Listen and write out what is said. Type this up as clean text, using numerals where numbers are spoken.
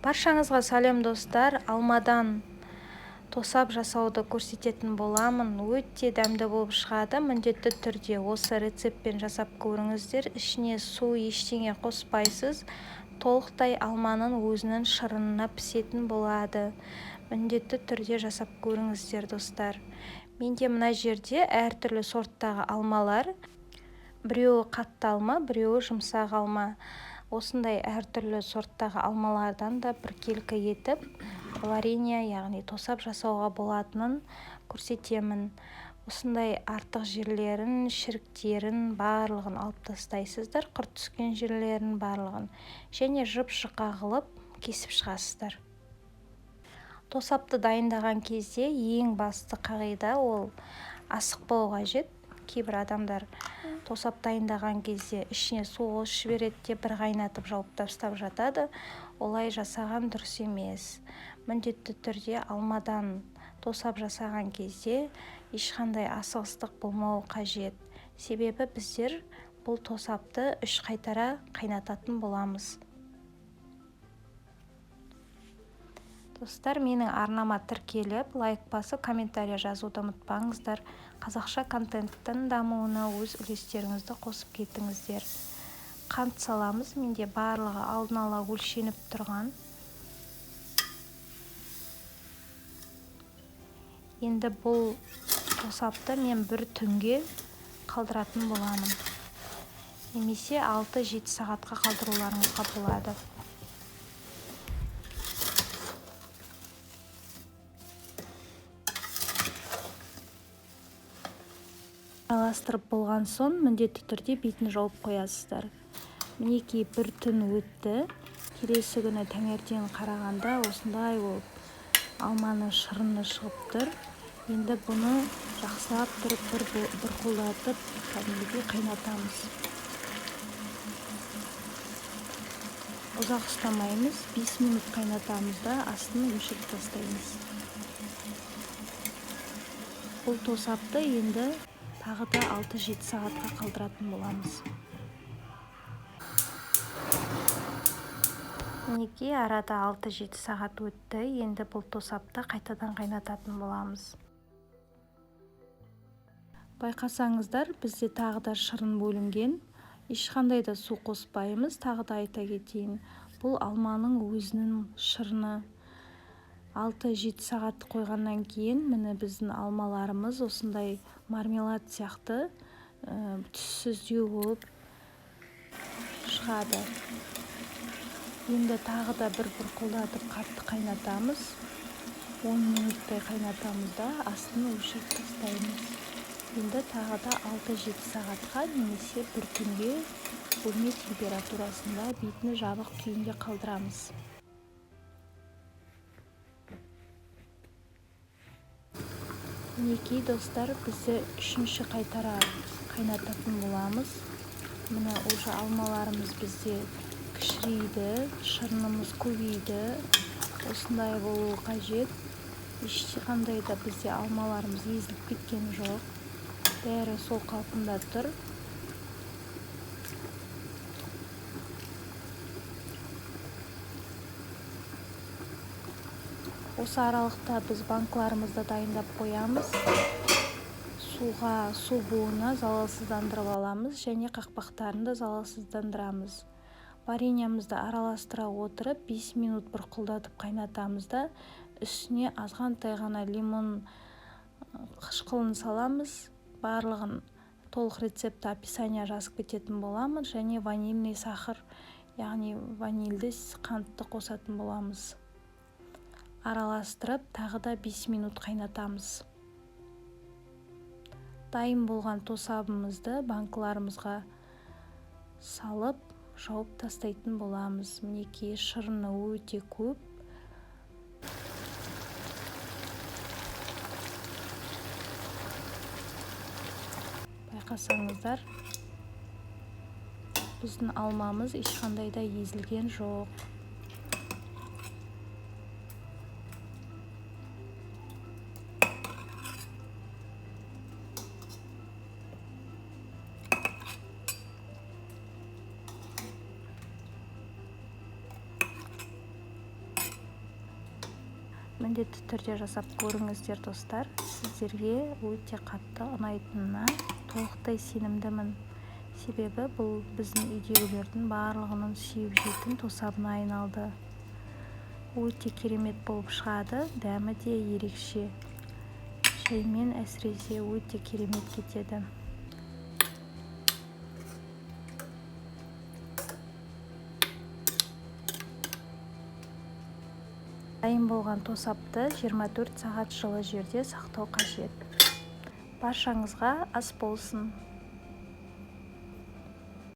Баршаңызға сәлем достар. Алмадан тосап жасауды көрсететін боламын. Өте дәмді болып шығады. Міндетті түрде осы рецептпен жасап көріңіздер. Ішіне су ештеңе қоспайсыз. Толықтай алманың өзінің шырынына пісетін болады. Міндетті түрде жасап көріңіздер достар. Менде мына жерде әртүрлі сорттағы алмалар. Біреуі қатты алма, біреуі жұмсақ алма. Осындай әртүрлі сорттағы алмалардан да біркелкі етіп варенье, яғни тосап жасауға болатынын көрсетемін. Осындай артық жерлерін, шіріктерін барлығын алып тастайсыздар, құрт түскен жерлерін барлығын, және жып-жұқа қылып кесіп шығасыздар. Тосапты дайындаған кезде ең басты қағида ол асықпау қажет. Кейбір адамдар тосап дайындаған кезде ішіне су қосып жібереді деп бір қайнатып жауып тастап жатады. Олай жасаған дұрыс емес. Міндетті түрде алмадан тосап жасаған кезде ешқандай асығыстық болмауы қажет. Себебі біздер бұл тосапты 3 қайтара қайнататын боламыз. Достар, менің арнама тіркеліп, лайк басып, комментария жазуды ұмытпаңыздар. Қазақша контенттің дамуына өз үлестеріңізді қосып кетіңіздер. Қант саламыз. Менде барлығы алдын ала өлшеніп тұрған. Енді бұл тосапты мен бір түнге қалдыратын боламын. Немесе 6-7 сағатқа қалдыруларыңызға болады. Араластырып болған соң міндетті түрде бетін жауып қоясыздар. Мінекей бір түн өтті. Келесі күні таңертең қарағанда осындай болып алманың шырыны шығып тұр. Енді бұны жақсылап тұрып бір қолдатып кәдімгідей қайнатамыз. Ұзақ ұстамаймыз, 5 минут қайнатамыз да астын өшіріп тастаймыз. Бұл тосапты енді тағы да 6-7 сағатқа қалдыратын боламыз. Мінекей арада 6-7 сағат өтті. Енді бұл тосапты қайтадан қайнататын боламыз. Байқасаңыздар, бізде тағы да шырын бөлінген. Ешқандай да су қоспаймыз. Тағы да айта кетейін. Бұл алманың өзінің шырыны. 6-7 сағат қойғаннан кейін міне біздің алмаларымыз осындай мармелад сияқты түссіздеу болып шығады. Енді тағы да бір қолдатып қатты қайнатамыз. 10 минуттай қайнатамыз да астын өшіріп тастаймыз. Енді тағы да 6-7 сағатқа немесе бір күнге бөлме температурасында бетін жабық күйінде қалдырамыз. Мінекей достар, бізді 3-ші қайтара қайнататын боламыз. Міне уже алмаларымыз бізде кішірейді, шырынымыз көбейді. Осындай болуы қажет. Ешқандай да бізде алмаларымыз езіліп кеткен жоқ. Бәрі сол қалпында тұр. Осы аралықта біз банкаларымызды дайындап қоямыз. Су буына залалсыздандырып аламыз және қақпақтарында залалсыздандырамыз. Вареньямызды араластыра отырып 5 минут бір қолдатып қайнатамыз да үстіне азғантай ғана лимон қышқылын саламыз. Барлығын толық рецепті описание жазып кететін боламын және ванильный сахар, яғни ванильді қантты қосатын боламыз. Араластырып, тағы да 5 минут қайнатамыз. Дайын болған тосабымызды банкаларымызға салып, жауып тастайтын боламыз. Мінекей шырыны өте көп. Байқасаңыздар, біздің алмамыз ешқандай да езілген жоқ. міндетті түрде жасап көріңіздер достар. Сіздерге өте қатты ұнайтынына толықтай сенімдімін. Себебі бұл біздің үйдегілердің барлығының сүйіп жейтін тосабына айналды. Өте керемет болып шығады, дәмі де ерекше. Шаймен әсіресе өте керемет кетеді. Дайын болған тосапты 24 сағат жылы жерде сақтау қажет. Баршаңызға ас болсын.